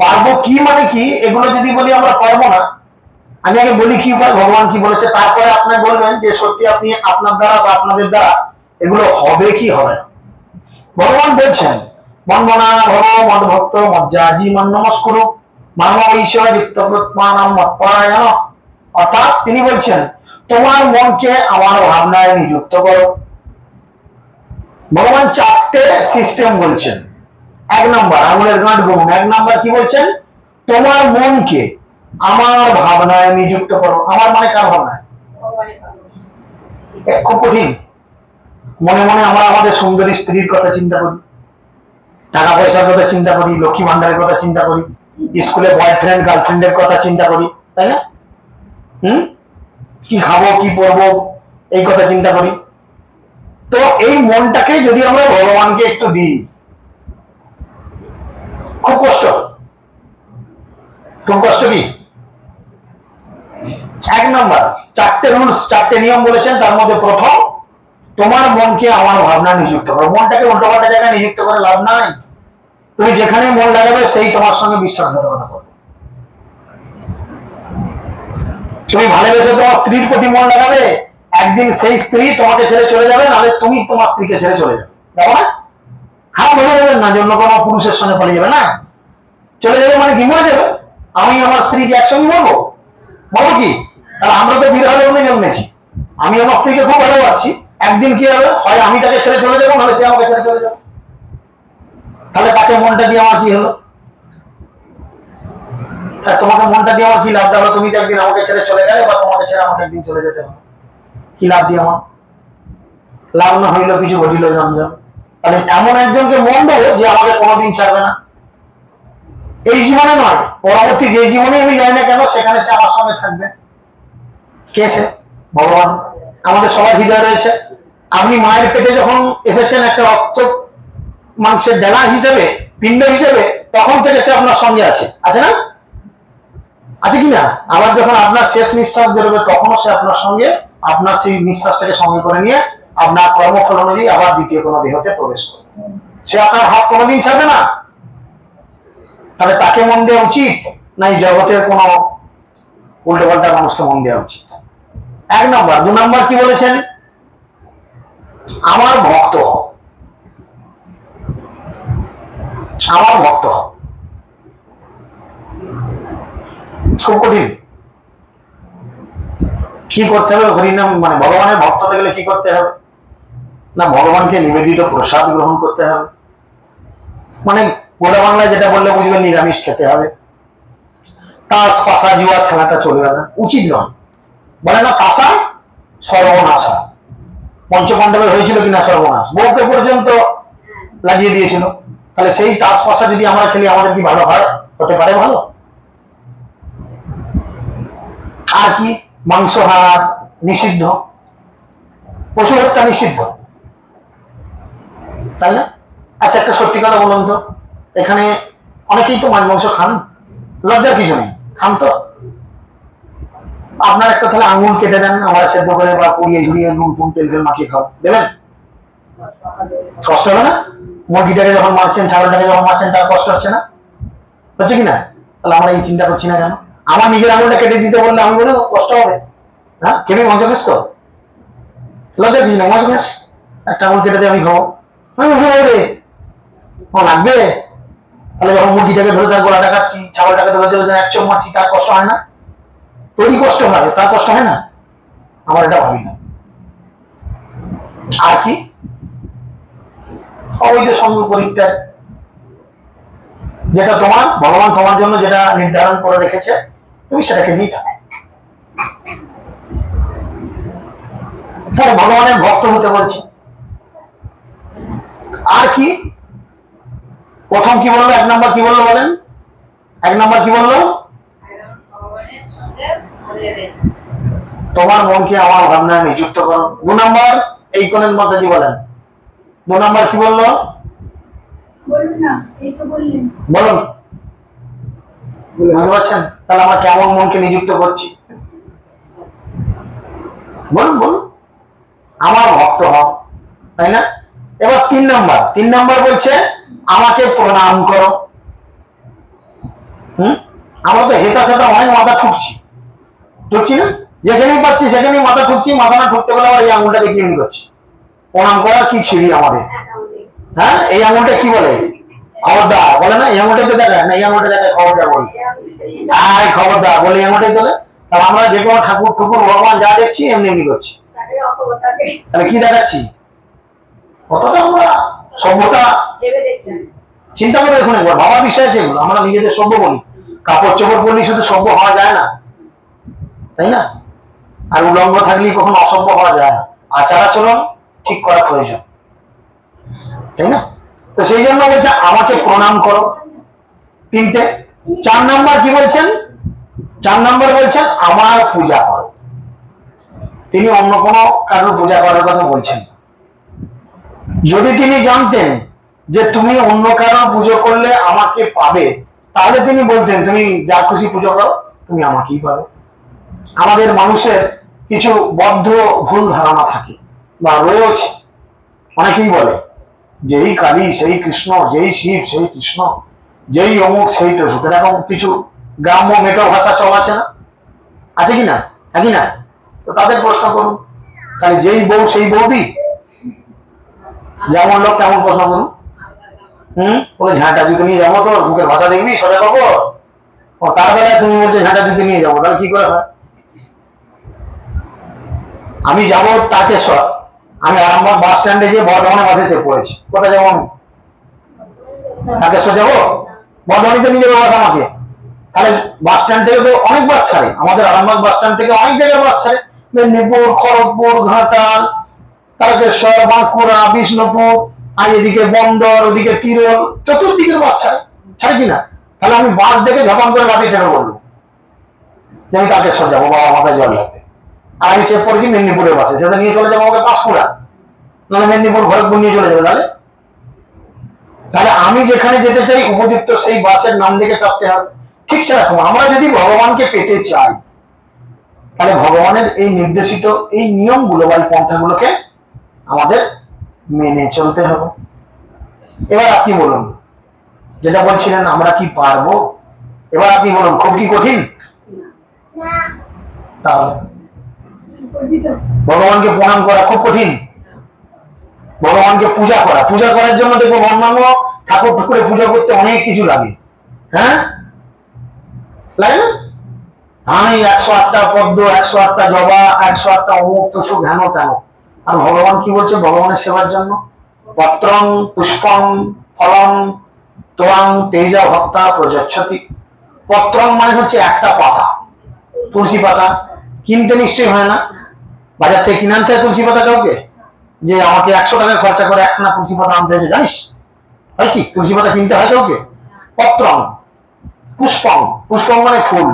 পারবো কি মানে কি, এগুলো যদি বলি আমরা পারবো না, আমি আগে বলি কি উপায়, ভগবান কি বলেছে, তারপরে আপনি বলবেন যে সত্যি আপনি আপনার দ্বারা বা আপনাদের দ্বারা এগুলো হবে কি হবে না। ভগবান বলছেন মন্মনা ভব মদ ভক্ত মজ্জাজি মন নমস্কুরু মানব ঈশ্বর যুক্তপ্রত্মানাম মৎপরায়ণ। অর্থাৎ তিনি বলছেন তোমার মনকে আমার ভাবনায় নিযুক্ত করো। ভগবান চারটে সিস্টেম বলছেন। এক নাম্বার আঙুলের গাঁট ঘুমুন, এক নাম্বার কি বলছেন, তোমার মনকে আমার ভাবনায় নিযুক্ত করো। আমার মানে কার ভাবনায়? খুব কঠিন। মনে মনে আমরা আমাদের সুন্দরী স্ত্রীর কথা চিন্তা করি, টাকা পয়সার কথা চিন্তা করি, লক্ষ্মী ভান্ডারের কথা চিন্তা করি, স্কুলে বয়ফ্রেন্ড গার্লফ্রেন্ডের কথা চিন্তা করি, তাই না? কি খাবো কি পরবো এই কথা চিন্তা করি। তো এই মনটাকে যদি আমরা ভগবানকে একটু দিই, খুব কষ্ট, খুব কষ্ট কি? এক নাম্বার চারটে রুলস, চারটে নিয়ম বলেছেন, তার মধ্যে প্রথম তোমার মনকে আমার ভাবনা নিযুক্ত করো। মনটাকে উল্টোপাল্টা জায়গায় নিযুক্ত করে লাভ নাই। তুমি যেখানে মন লাগাবে সেই তোমার সঙ্গে বিশ্বাসঘাতকতা করবে। তুমি ভালোবেসে তোমার স্ত্রীর প্রতি মন লাগাবে, একদিন সেই স্ত্রী তোমাকে ছেড়ে চলে যাবে, নাহলে তুমি তোমার স্ত্রীকে ছেড়ে চলে যাবে। দেখো না, খারাপ ভেবে যাবেন না যে অন্য কোনো পুরুষের সঙ্গে পালিয়ে যাবে, না চলে যাবে মানে কি মরে যাবে। আমি আমার স্ত্রীকে একসঙ্গে মরবো, মরবো কি? তাহলে আমরা তো বিরহ লগ্নে জন্মেছি, আমি আমার স্ত্রীকে খুব ভালোবাসছি, একদিন কি হবে, হয় আমি তাকে ছেড়ে চলে যাবো, নাহলে সে আমাকে ছেড়ে চলে যাবে। তাহলে তাকে মনটা দিয়ে আমার কি হলো? তোমাকে মনটা দিয়ে আমার কি লাভটা হলো? তুমি তো একদিন আমাকে ছেড়ে চলে গেলে, বা তোমাকে ছেড়ে আমাকে একদিন চলে যেতে হবে, কি লাভ দিয়ে আমার? লাভ না হইলো কিছু ঘটিল জঞ্জাল। তাহলে এমন একজনকে মন দেবো যে আমাকে কোনোদিন ছাড়বে না, এই জীবনে নয়, পরবর্তী যে জীবনে আমি যাই না কেন সেখানে সে আমার সঙ্গে থাকবে। কে সে? ভগবান। আমাদের সবার হৃদয় রয়েছে। আপনি মায়ের পেটে যখন এসেছেন একটা রক্ত মাংসের ডেলা হিসেবে, পিণ্ড হিসেবে, তখন থেকে সে আপনার সঙ্গে আছে, আছে না? আছে কিনা? আবার যখন আপনার শেষ নিঃশ্বাস বেরোবে তখনও সে আপনার সঙ্গে, আপনার সেই নিঃশ্বাসটাকে সঙ্গে করে নিয়ে আপনার কর্মফল অনুযায়ী আবার দ্বিতীয় কোনো দেহতে প্রবেশ করবে। সে আপনার হাত কোনোদিন ছাড়বে না। তাহলে তাকে মন দেওয়া উচিত না এই জগতের কোনো উল্টো পাল্টা মানুষকে মন দেওয়া উচিত? এক নম্বর। দু নম্বর কি বলেছেন? আমার ভক্ত হও, আমার ভক্ত হও। খুব কঠিন। কি করতে হবে? হরিনাম মানে ভগবানের ভক্ত হতে গেলে কি করতে হবে? না, ভগবানকে নিবেদিত প্রসাদ গ্রহণ করতে হবে। মানে গোটা বাংলায় যেটা বললে বুঝবে, নিরামিষ খেতে হবে। তাস পাশা জুয়া খেলাটা চলবে না, উচিত নয়। বলে না তাসা সর্বনাশা। পঞ্চপাণ্ডবের হয়েছিল কিনা সর্বনাশ, বউকে পর্যন্ত লাগিয়ে দিয়েছিল। তাহলে সেই তাস পাশা যদি আমরা খেলি, আমাদের কি ভালো হয়? হতে পারে ভালো? আর কি? মাংস হার নিষিদ্ধ, পশু হত্যা নিষিদ্ধ, তাই না? আচ্ছা একটা সত্যি কথা বলুন তো, এখানে অনেকেই তো মাছ মাংস খান, লজ্জার কিছু নেই, খান তো। আপনার একটা তাহলে আঙুল কেটে দেন, আমরা সেদ্ধ করে বা পুড়িয়ে ঝুড়িয়ে নুন ফুন তেল ফেল মাখিয়ে খাও, দেবেন? কষ্ট হবে না? মুরগিটাকে যখন মারছেন, ছাগলটাকে যখন মারছেন, তার কষ্ট হচ্ছে না? হচ্ছে কিনা? তাহলে আমরা এই চিন্তা করছি না কেন? আমার নিজের আঙুলটা কেটে দিতে বললে আমি বলি কষ্ট হবে? হ্যাঁ, কেটে মাংস খাস তো, লজ্জা কিছু না, মাংস খাস, একটা আঙুল কেটে দিয়ে আমি খাবো, রে লাগবে? তাহলে যখন মুরগিটাকে ধরে তার গলাটা কাটছি, ছাগলটাকে ধরে এক চোখ মারছি, তার কষ্ট হয় না? তোরই কষ্ট হয়, তার কষ্ট হয় না? আমার এটা ভাবি না। আর কি? অবৈধ সঙ্গ পরিত্যাগ, যেটা তোমার ভগবান তোমার জন্য যেটা নির্ধারণ করে রেখেছে, তুমি সেটাকে নিয়ে থাকো। স্যার ভগবানের ভক্ত হতে বলছি। আর কি প্রথম কি বললো, 1 নম্বর কি বললো বলেন? 1 নম্বর কি বললো? তোমার মনকে আমার ভাবনায় নিযুক্ত করো। 2 নম্বর এই কোণের মাতাজি বলেন, 2 নম্বর কি বললো? বলুন না, এই তো বললেন। বলুন, বুঝতে পারছেন? তাহলে আমরা কেমন মনকে নিযুক্ত করছি? বলুন বলুন, আমার ভক্ত হও, তাই না? এবার 3 নম্বর বলছে আমাকে প্রণাম করো। আমরা তো হেতা সেতা অনেক মাথা ঠুকছি না? যেখানেই পাচ্ছি সেখানেই মাথা ঠুকছি, মাথা না ঠুকতে গেলে আবার এই আঙুলটা দেখে এমনি করছি। প্রণাম করার কি ছিড়ি আমাদের? হ্যাঁ, এই আঙুলটা কি বলে? খবরদার বলে না? এই আঙুলটাতে দেখায় না, এই আঙুলটা দেখায় খবরদার বলে। খবরদার বলে এই আঙুলটাই তোলে। তাহলে আমরা যে কোনো ঠাকুর ঠুকুর ভগবান যা দেখছি এমনি করছি, তাহলে কি দেখাচ্ছি? কতটা আমরা সভ্যতা চিন্তা করে দেখুন একবার, ভাবার বিষয় আছে এগুলো। আমরা নিজেদের সভ্য বলি, কাপড় চোপড় পরলেই শুধু সভ্য হওয়া যায় না, তাই না? আর উলঙ্গ থাকলেই কখনো অসভ্য হওয়া যায় না। আচার আচরণ ঠিক করা প্রয়োজন, তাই না? তো সেই জন্য বলছে আমাকে প্রণাম করো। 3টে। 4 নম্বর কি বলছেন? 4 নম্বর বলছেন আমার পূজা করো। তিনি অন্য কোনো কারোর পূজা করার কথা বলছেন না। যদি তিনি জানতেন যে তুমি অন্য কারোর পুজো করলে আমাকে পাবে, তাহলে তিনি বলতেন তুমি যা খুশি পুজো করো, তুমি আমাকেই পাবে। আমাদের মানুষের কিছু বদ্ধ ভুল ধারণা থাকে বা রয়েছে। অনেকেই বলে যেই কালী সেই কৃষ্ণ, যেই শিব সেই কৃষ্ণ, যেই অমুক সেই তসুক, এরকম কিছু গ্রাম্য মেটো ভাষা চল আছে না? আছে কি না? একই না? তো তাদের প্রশ্ন করুন, তাহলে যেই বউ সেই বৌদি, যেমন লোক তেমন প্রশ্ন করুন। বলে ঝাঁটা জুতো নিয়ে যাবো, তো বুকের ভাষা দেখবি সোজা করবো। ও তার বেলায় তুমি বলছো ঝাঁটা জুতো নিয়ে যাবো, তাহলে কি করে হয়? আমি যাবো তারকেশ্বর, আমি আরামবাগ বাস স্ট্যান্ডে গিয়ে বর্ধমানে বাসে চেপে পড়েছি, কোথায় যাবো আমি? তারকেশ্বর যাবো? বর্ধমানিতে নিয়ে যাবো বাস আমাকে। তাহলে বাস স্ট্যান্ড থেকে তো অনেক বাস ছাড়ে, আমাদের আরামবাগ বাস স্ট্যান্ড থেকে অনেক জায়গায় বাস ছাড়ে, মেদিনীপুর, খড়গপুর, ঘাটাল, তারকেশ্বর, বাঁকুড়া, বিষ্ণুপুর, আর এদিকে বন্দর, ওদিকে তিরল, চতুর্দিকের বাস ছাড়ে কিনা? তাহলে আমি বাস দেখে ঝপান করে লাফিয়ে ছেড়ে বলবো যে আমি তারকেশ্বর যাবো, বাবা মাথায় জল লাগবে। আর আমি চেক করেছি মেদিনীপুরের বাসে, সেটা নিয়ে চলে যাবো আমাকে পাঁশকুড়া, নাহলে মেদিনীপুর খড়গপুর নিয়ে চলে যাবে। তাহলে আমি যেখানে যেতে চাই উপযুক্ত সেই বাসের নাম দেখে চাপতে হবে। ঠিক সেরকম আমরা যদি ভগবানকে পেতে চাই, তাহলে ভগবানের এই নির্দেশিত এই নিয়মগুলো বা এই পন্থাগুলোকে আমাদের মেনে চলতে হবে। এবার আপনি বলুন, যেটা বলছিলেন আমরা কি পারবো, এবার আপনি বলুন খুব কি কঠিন? তাহলে ভগবানকে প্রণাম করা খুব কঠিন? ভগবানকে পূজা করার জন্য দেখবো অন্যান্য ঠাকুর ঠাকুরে পূজা করতে অনেক কিছু লাগে। হ্যাঁ, লাগে না? আমি 108টা পদ্ম, 108টা জবা, 108টা অমুক তুসুক হেন তেন। আর ভগবান কি বলছে ভগবানের সেবার জন্য? পত্রং পুষ্পং ফলং তোয়াং তেজা ভক্তা প্রযচ্ছতি। পত্রং মানে হচ্ছে একটা পাতা, তুলসী পাতা। কিনতে নিশ্চয়ই হয় না, বাজার থেকে কিনে আনতে হয় তুলসী পাতা কাউকে? যে আমাকে 100 টাকা খরচা করে একখানা তুলসী পাতা আনতে হয়েছে, জানিস? হয় কি তুলসী পাতা কিনতে হয় কাউকে? পত্রং পুষ্পং, পুষ্পং মানে ফুল।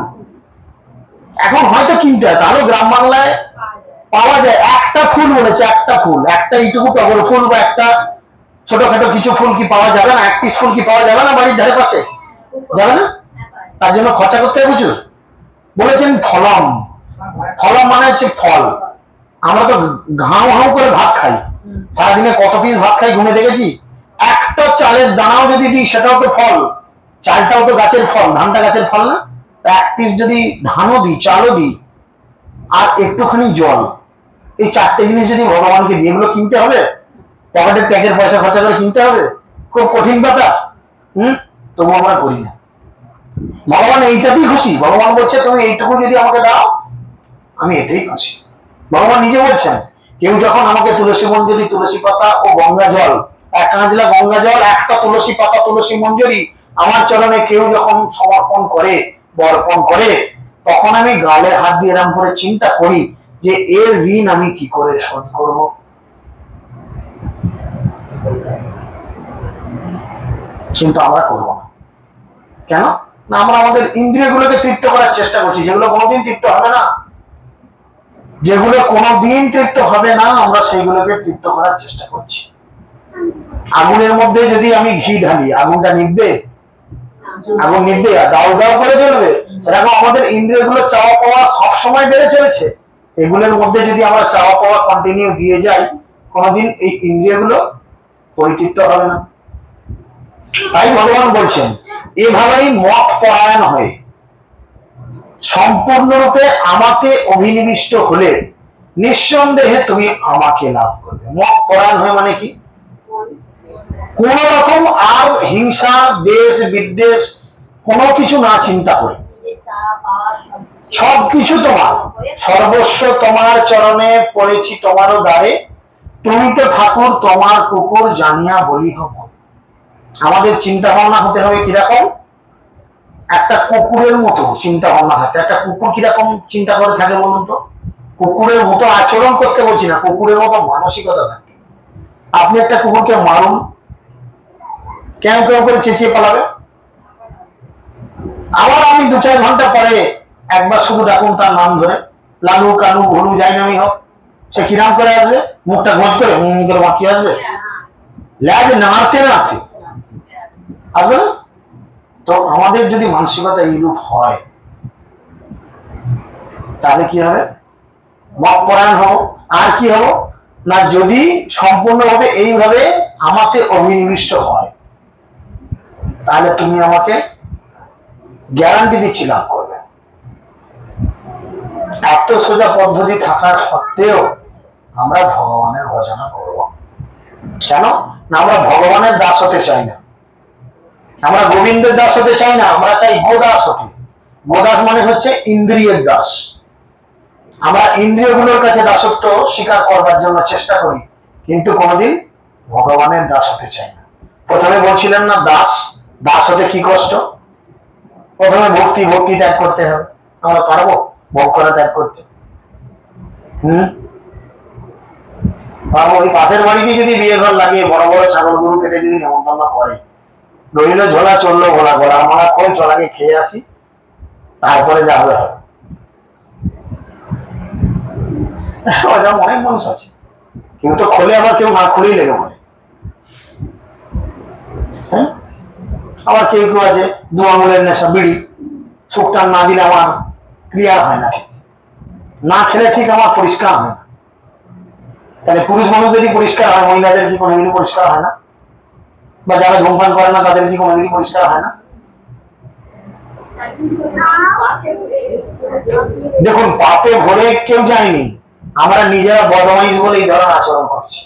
এখন হয়তো কিনতে হয়, তাহলে গ্রাম বাংলায় পাওয়া যায়। একটা ফুল বলেছে, একটা ফুল, একটা এইটুকু টগর ফুল বা একটা ছোটখাটো কিছু ফুল কি পাওয়া যাবে না? 1 পিস ফুল কি পাওয়া যাবে না বাড়ির ধারে পাশে? যাবে না? তার জন্য খরচা করতে হবে প্রচুর। বলেছেন ফলম, ফলম মানে হচ্ছে ফল। আমরা তো ঘাও হাও করে ভাত খাই, সারাদিনে কত পিস ভাত খাই ঘুমে দেখেছি? একটা চালের দানাও যদি দিই সেটাও তো ফল, চালটাও তো গাছের ফল, ধানটা গাছের ফল না? 1 পিস যদি ধানও দিই, চালও দিই, আর একটুখানি জল, এই 4টে জিনিস যদি ভগবানকে দিই, এগুলো কিনতে হবে? পকেটের ট্যাগের পয়সা খরচা করে কিনতে হবে? খুব কঠিন ব্যাপার। তবু আমরা করি না। ভগবান এইটাতেই খুশি। ভগবান বলছে তুমি এইটুকু যদি আমাকে দাও আমি এতেই খুশি। ভগবান নিজে বলছেন কেউ যখন আমাকে তুলসী মঞ্জরি, তুলসী পাতা ও গঙ্গা জল, 1 কাঁচলা গঙ্গা জল, 1টা তুলসী পাতা, তুলসী মঞ্জরি আমার চরণে কেউ যখন সমর্পণ করে, বর্পণ করে, তখন আমি গালে হাত দিয়ে এরম করে চিন্তা করি যে এর ঋণ আমি কি করে শোধ করব। কিন্তু আমরা করব না। কেন না? আমরা আমাদের ইন্দ্রিয়গুলোকে তৃপ্ত করার চেষ্টা করছি, যেগুলো কোনোদিন তৃপ্ত হবে না, যেগুলো কোনোদিন তৃপ্ত হবে না, আমরা সেইগুলোকে তৃপ্ত করার চেষ্টা করছি। আগুনের মধ্যে যদি আমি ঘি ঢালি, আগুনটা নিভবে? আগুন নিভবে? দাও দাও করে জ্বলবে। সেরকম আমাদের ইন্দ্রিয়গুলো চাওয়া পাওয়া সবসময় বেড়ে চলেছে। এগুলোর মধ্যে যদি আমরা চাওয়া পাওয়া কন্টিনিউ দিয়ে যাই, কোনোদিন এই ইন্দ্রিয়গুলো পরিতৃপ্ত হবে না। তাই ভগবান বলছেন, এভাবেই মত পরায়ণ হয়ে সম্পূর্ণরূপে আমাতে অভিনিবিষ্ট হলে নিঃসন্দেহে তুমি আমাকে লাভ করবে। মত পরায়ণ হয়ে মানে কি? কোন রকম আর হিংসা, দেশ বিদ্বেষ কোনো কিছু না চিন্তা করে, সবকিছু তোমার, সর্বস্ব তোমার চরণে পড়েছি তোমারও দ্বারে, তুমি তো ঠাকুর তোমার কুকুর জানিয়া বলি হব। আমাদের চিন্তা ভাবনা হতে হবে কিরকম? একটা কুকুরের মতো চিন্তা ভাবনা থাকতে। একটা কুকুর কিরকম চিন্তা করে থাকে বলুন তো? কুকুরের মতো আচরণ করতে বলছি না, কুকুরের মতো মানসিকতা থাকে। আপনি একটা কুকুরকে মারুন, কেন কেউ করে চেঁচিয়ে পালাবে। আবার আপনি 2-4 ঘন্টা পরে একবার শুধু ডাকুন তার নাম ধরে, লালু কালু ভলু যাই নামই হোক, সে কিরাম করে আসবে, মুখটা গোজ করে করে বাকি আসবে, ল্যাজ নাড়তে নাড়তে আসবে না? তো আমাদের যদি মানসিকতা এইরূপ হয়, তাহলে কি হবে? মত পরায়ণ হব। আর কি হব না, যদি সম্পূর্ণভাবে এইভাবে আমাতে অভিনিবিষ্ট হয়, তাহলে তুমি আমাকে গ্যারান্টি দিচ্ছি লাভ করবে। এত সোজা পদ্ধতি থাকার সত্ত্বেও আমরা ভগবানের ভজনা করব। কেন না? আমরা ভগবানের দাস হতে চাই না, আমরা গোবিন্দের দাস হতে চাই না, আমরা চাই গোদাস হতে। গোদাস মানে হচ্ছে ইন্দ্রিয়ের দাস। আমরা ইন্দ্রিয়গুলোর কাছে দাসত্ব স্বীকার করবার জন্য চেষ্টা করি, কিন্তু কোনোদিন ভগবানের দাস হতে চাই না। প্রথমে বলছিলেন না, দাস দাস হতে কি কষ্ট? প্রথমে ভক্তি ত্যাগ করতে হবে। আমরা পারবো ভোগ করা ত্যাগ করতে? পারবো? ওই পাশের বাড়িতে যদি বিয়ে ঘর লাগিয়ে বড় বড় ছাগল গরু কেটে যদি নেমন্তন্ন করে, রইল ঝোলা চললো গোলা গোলা, আমরা কোন চলাকে খেয়ে আসি, তারপরে যা হবে হবে। অনেক মানুষ আছে, কিন্তু খোলে আবার কেউ না খুলেই লেগে পড়ে। হ্যাঁ, আবার কেউ কেউ আছে 2 আঙুলের নেশা বিড়ি, সুখটান না দিলে আমার ক্লিয়ার হয় না, ঠিক না খেলে ঠিক আমার পরিষ্কার হয় না। তাহলে পুরুষ মানুষ যদি পরিষ্কার হয়, মহিলাদের কি কোনোদিনই পরিষ্কার হয় না? বা যারা ধূমপান করে না তাদের কি কোনোদিনই পরিষ্কার হয় না? দেখুন, পাপে ভরে কেউ যায়নি, আমরা নিজেরা বদমাইশ বলে এই ধরনের আচরণ করছি।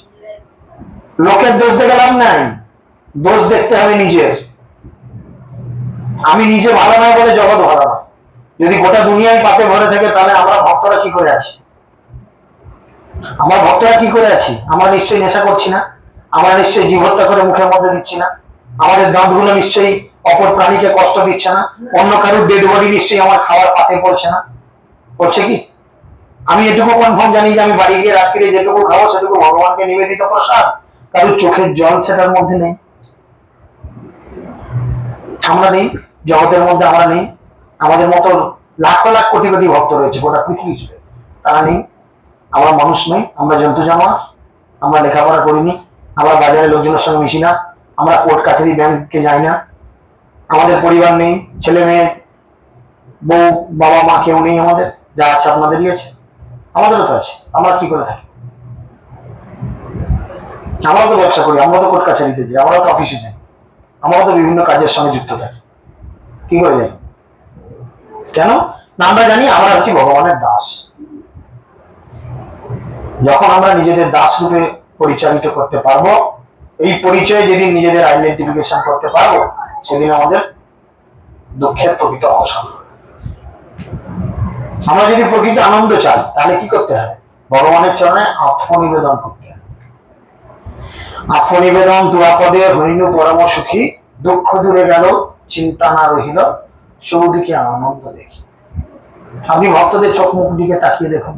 লোকের দোষ দেখে লাভ নাই, দোষ দেখতে হবে নিজের। আমি নিজে ভালো নয় বলে জগৎ ভালো নয়। যদি গোটা দুনিয়ায় পাপে ভরে থাকে, তাহলে আমরা ভক্তরা কি করে আছি? আমরা ভক্তরা কি করে আছি? আমরা নিশ্চয়ই নেশা করছি না, আমরা নিশ্চয়ই জীব হত্যা করে মুখের মধ্যে দিচ্ছি না, আমাদের দাঁতগুলো নিশ্চয়ই অপর প্রাণীকে কষ্ট দিচ্ছে না, অন্য কারোর ডেড বডি নিশ্চয়ই আমার খাওয়ার পাতে পড়ছে না, পড়ছে কি? আমি এটুকু কনফার্ম জানি যে আমি বাড়ি গিয়ে রাত্রিরে যেটুকু খাবো সেটুকু ভগবানকে নিবেদিত প্রসাদ, কারোর চোখের জল সেটার মধ্যে নেই। আমরা নেই, জগতের মধ্যে আমরা নেই। আমাদের মতো লাখ লাখ কোটি কোটি ভক্ত রয়েছে গোটা পৃথিবী জুড়ে, তারা নেই। আমরা মানুষ নই, আমরা জন্তু জানোয়ার, আমরা লেখাপড়া করিনি, আমরা বাজারে লোকজনের সঙ্গে মিশি না, আমরা কোর্ট কাছারি ব্যাংকে যাই না, আমাদের পরিবার নেই, ছেলে মেয়ে বউ বাবা মা কেউ নেই আমাদের, যা আছে আপনাদেরই আছে, আমাদেরও তো আছে। আমরা কি করে থাকি? আমরাও তো ব্যবসা করি, আমরা তো কোর্ট কাছারিতে যাই, আমরাও তো অফিসে যাই, আমরাও তো বিভিন্ন কাজের সঙ্গে যুক্ত থাকি। কি করে যাই? কেন না? আমরা জানি আমরা হচ্ছি ভগবানের দাস। যখন আমরা নিজেদের দাস রূপে পরিচালিত করতে পারবো, এই পরিচয়ে যেদিন নিজেদের আইডেন্টিফিকেশন করতে পারবো, সেদিন আমাদের দুঃখের প্রকৃত অবসান হবে। আমরা যদি প্রকৃত আনন্দ চাই, তাহলে কি করতে হবে? ভগবানের চরণে আত্মনিবেদন করতে হবে। আত্মনিবেদন দুরাপদে হইনু পরম সুখী, দুঃখ দূরে গেল চিন্তা না রহিল, চৌদিকে আনন্দ দেখি। আপনি ভক্তদের চোখ মুখ দিকে তাকিয়ে দেখুন,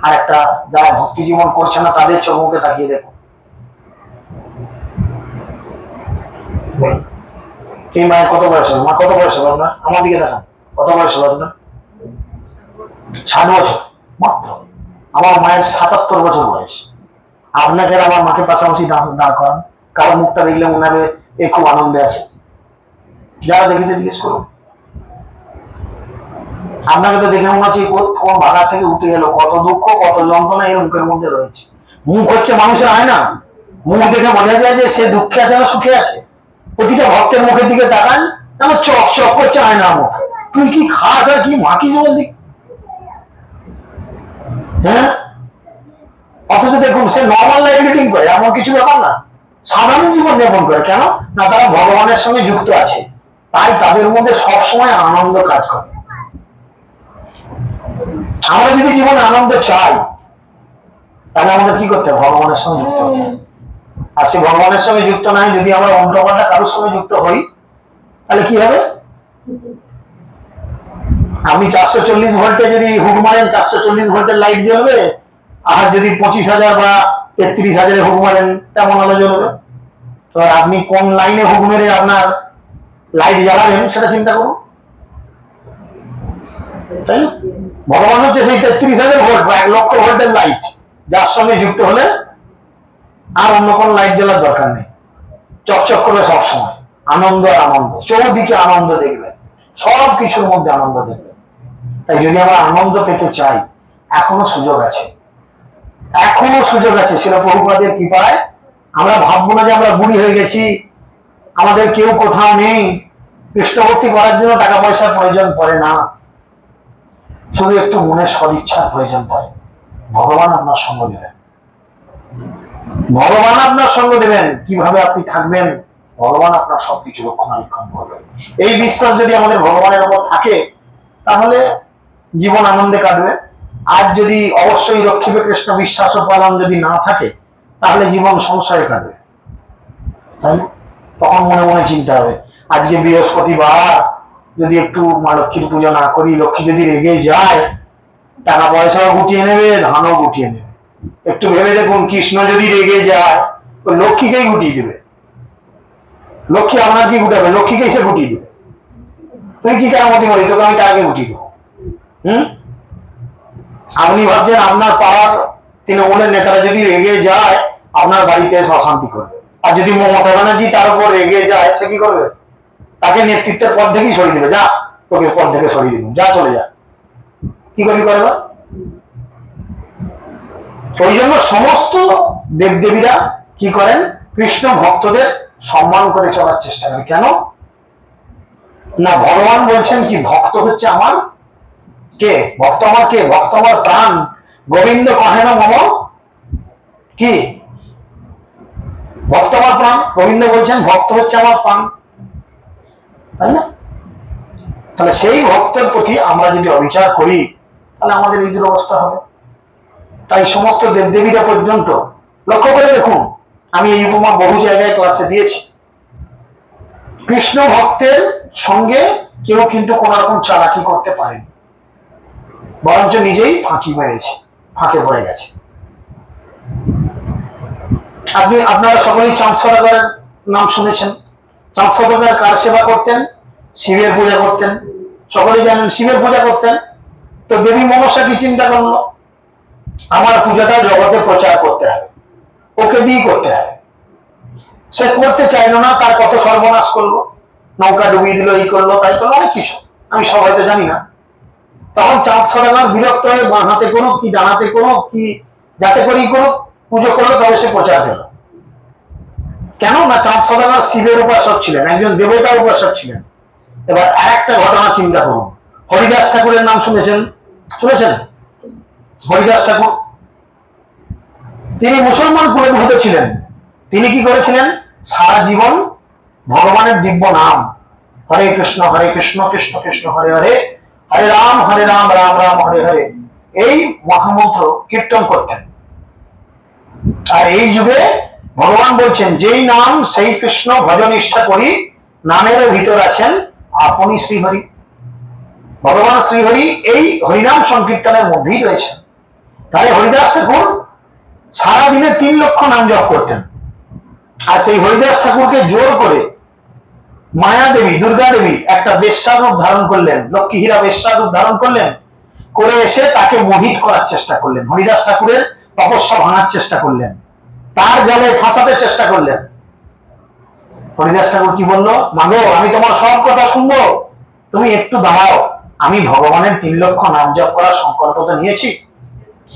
আর একটা যারা ভক্তি জীবন করছে না তাদের চোখ মুখে তাকিয়ে দেখুন। এই মায়ের কত বয়স হবে? মা কত বয়স হবে আপনার? আমার দিকে দেখান, কত বয়স হবে আপনার? 60 বছর মাত্র। আমার মায়ের 77 বছর বয়স। আপনাকে আর আমার মাকে পাশাপাশি দাঁড় করান, কারো মুখটা দেখলে মনে হবে এ খুব আনন্দে আছে। যারা দেখেছে জিজ্ঞেস করুন। আপনাকে তো দেখে মনে হচ্ছে কোন বাধা থেকে উঠে এলো, কত দুঃখ কত যন্ত্রণা এর মুখের মধ্যে রয়েছে। মুখ হচ্ছে মানুষের আয়না, মুখ দেখে বোঝা যায় যে সে দুঃখে আছে না সুখে আছে। প্রতিটা ভক্তের মুখের দিকে তাকান, আমার চক চক করছে আয়নার মতো। তুই কি খাস আর কি মাখিস বললি? হ্যাঁ, অথচ দেখুন সে নর্মাল লাইফ লিডিং করে, এমন কিছু ব্যাপার না, সাধারণ জীবন যাপন করে। কেন না? তারা ভগবানের সঙ্গে যুক্ত আছে, তাই তাদের মধ্যে সবসময় আনন্দ কাজ করে। আমরা যদি জীবনে আনন্দ চাই তাহলে আমাদের কি করতে হবে? ভগবানের সঙ্গে যুক্ত হতে হবে। আর সে ভগবানের সঙ্গে যুক্ত নাই, যদি আমরা অন্যপাল্টা কারোর সঙ্গে যুক্ত হই তাহলে কি হবে? আপনি 440 ভোল্টে যদি হুক মারেন 440 ভোল্টের লাইট জ্বলবে, আর যদি 25,000 বা 33,000 হুক মারেন তেমন আলো জ্বলবে। তো আপনি কোন লাইনে হুক মেরে আপনার লাইট জ্বালাবেন সেটা চিন্তা করুন, তাই না? ভগবান হচ্ছে সেই 33,000 ভোল্ট বা 1 লক্ষ ভোল্টের লাইট, যার সঙ্গে যুক্ত হলে আর অন্য কোন লাইট জ্বালার দরকার নেই, চকচক করবে সবসময়। আনন্দ আর আনন্দ, চৌদিকে আনন্দ দেখবেন, সব কিছুর মধ্যে আনন্দ দেখবেন। তাই যদি আমরা আনন্দ পেতে চাই, এখনো সুযোগ আছে, এখনো সুযোগ আছে। শিল প্রভুপাদের কৃপায় আমরা ভাববো না যে আমরা বুড়ি হয়ে গেছি, আমাদের কেউ কোথাও নেই। কৃষ্ণভক্তি করার জন্য টাকা পয়সার প্রয়োজন পড়ে না, শুধু একটু মনের সদিচ্ছার প্রয়োজন পড়ে। ভগবান আপনার সঙ্গ দেবেন, ভগবান আপনার সঙ্গ দেবেন। কিভাবে আপনি থাকবেন, ভগবান আপনার সবকিছু রক্ষণাবেক্ষণ করবেন। এই বিশ্বাস যদি আমাদের ভগবানের উপর থাকে তাহলে জীবন আনন্দে কাটবে। আর যদি অবশ্যই রক্ষিবে কৃষ্ণ বিশ্বাস ও পালন যদি না থাকে তাহলে জীবন সংশয়ে কাটবে, তাই না? তখন মনে মনে চিন্তা হবে, আজকে বৃহস্পতিবার, যদি একটু মা লক্ষ্মীর পুজো না করি, লক্ষ্মী যদি রেগে যায়, টাকা পয়সাও গুটিয়ে নেবে, ধানও গুটিয়ে নেবে। একটু ভেবে দেখুন, কৃষ্ণ যদি রেগে যায় ওই লক্ষ্মীকেই গুটিয়ে দেবে। লক্ষ্মী আপনার কি গুটাবে? লক্ষ্মীকে সে গুটিয়ে দেবে। তুই কি কেরামতি করি, তোকে আমি টাকাকে গুটিয়ে দেবো। আপনি ভাবছেন আপনার পাড়ার তৃণমূলের নেতারা যদি রেগে যায় আপনার বাড়িতে এসে অশান্তি করবে, আর যদি মমতা ব্যানার্জি তার উপর রেগে যায় সে কি করবে? তাকে নেতৃত্বের পদ থেকেই সরিয়ে দেবে। যা, তোকে পদ থেকে সরিয়ে দিন, যা, চলে যা। কি করবি করবে? ওই জন্য সমস্ত দেবদেবীরা কি করেন? কৃষ্ণ ভক্তদের সম্মান করে চলার চেষ্টা করে। কেন না? ভগবান বলছেন কি, ভক্ত হচ্ছে আমার কে? ভক্ত আমার কে? ভক্ত আমার প্রাণ। গোবিন্দ কহে না মম কি? ভক্ত আমার প্রাণ। গোবিন্দ বলছেন ভক্ত হচ্ছে আমার প্রাণ, তাই না? তাহলে সেই ভক্তের প্রতি আমরা যদি অবিচার করি তাহলে আমাদের এই দুরবস্থা হবে। তাই সমস্ত দেবদেবীরা পর্যন্ত লক্ষ্য করে দেখুন, আমি এই উপমা বহু জায়গায় ক্লাসে দিয়েছি। কৃষ্ণ ভক্তের সঙ্গে কেউ কিন্তু কোন রকম চালাকি করতে পারেনি, বরঞ্চ নিজেই ফাঁকি মেরেছে, ফাঁকে পড়ে গেছে। আপনারা সকলেই চাঁদ সদাগরের নাম শুনেছেন। চাঁদ সদাগর কার সেবা করতেন? শিবের পূজা করতেন। সকলেই জানেন শিবের পূজা করতেন। তো দেবী মনসা কি চিন্তা করলো? আমার পূজাটা জগতে প্রচার করতে হবে, ওকে দিয়ে করতে হবে। সে করতে চাইলো না, তার কত সর্বনাশ করলো, নৌকা ডুবিয়ে দিল, এই করলো তাই করলো, অনেক কিছু, আমি সব হয়তো জানি না। তখন চাঁদ সদাগর বিরক্ত হয়ে বাঁ হাতে কোনো কি ডান হাতে কোনো কি যাতে করেই কোনো পুজো করলো, তবে সে প্রচার পেল। কেন না? চাঁদ সদাগর শিবের উপাসক ছিলেন, একজন দেবতার উপাসক ছিলেন। এবার আরেকটা ঘটনা চিন্তা করুন। হরিদাস ঠাকুরের নাম শুনেছেন? শুনেছেন? হরিদাস ঠাকুর, তিনি মুসলমান কুলভূত ছিলেন। তিনি কি করেছিলেন? সারা জীবন ভগবানের দিব্য নাম, হরে কৃষ্ণ কৃষ্ণ কৃষ্ণ হরে হরে, হরে রাম রাম রাম হরে হরে, এই মহামন্ত্র কীর্তন করতেন। আর এই যুগে ভগবান বলছেন, যেই নাম সেই কৃষ্ণ ভজনিষ্ঠা করি, নামের ভিতর আছেন আপনি শ্রীহরি। ভগবান শ্রীহরি এই হরিনাম সংকীর্তনের মধ্যেই রয়েছেন। তাহলে হরিদাস ঠাকুর সারাদিনে 3 লক্ষ নাম জপ করতেন। আর সেই হরিদাস ঠাকুরকে জোর করে মায়া দেবী, দুর্গা দেবী একটা বেশ্যা রূপ ধারণ করলেন, লক্ষ্মী হীরা বেশ্যা রূপ ধারণ করলেন, করে এসে তাকে মোহিত করার চেষ্টা করলেন, হরিদাস ঠাকুরের তপস্যা ভাঙার চেষ্টা করলেন, তার জালে ফাঁসাতে চেষ্টা করলেন। হরিদাস ঠাকুর কি বললো, মাগো আমি তোমার সব কথা শুনবো, তুমি একটু দাঁড়াও, আমি ভগবানের 3 লক্ষ নাম জপ করার সংকল্প তো নিয়েছি।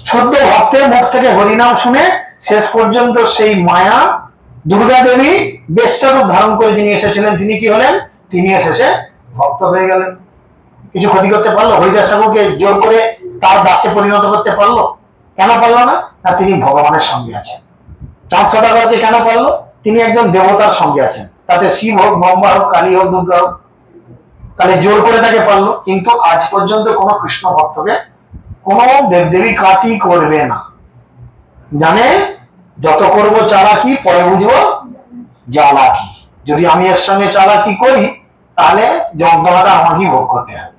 শুদ্ধ ভক্তের মুখ থেকে হরিনাম শুনে শেষ পর্যন্ত সেই মায়া দুর্গা দেবী বেশ্যারূপ ধারণ করে যিনি এসেছিলেন, তিনি কি হলেন, তিনি এসেছে ভক্ত হয়ে গেলেন। কিছু ক্ষতি করতে পারলো? হরিদাস ঠাকুরকে জোর করে তার দাসে পরিণত করতে পারলো? কেন পারলো না? না, তিনি ভগবানের সঙ্গে আছেন। চাঁদ সদাগরকে কেন পারলো? তিনি একজন দেবতার সঙ্গে আছেন, তাতে শিব হোক, ব্রহ্মা হোক, কালী হোক, দুর্গা হোক, তাহলে জোর করে তাকে পারলো। কিন্তু আজ পর্যন্ত কোনো কৃষ্ণ ভক্তকে কোন দেবদেবী কাটি করবে না, জানে যত করবো চালাকি পরে বুঝবো জ্বালাকি। যদি আমি এর সঙ্গে চালাকি করি তাহলে যন্ত্রণাটা আমাকেই ভোগ করতে হবে।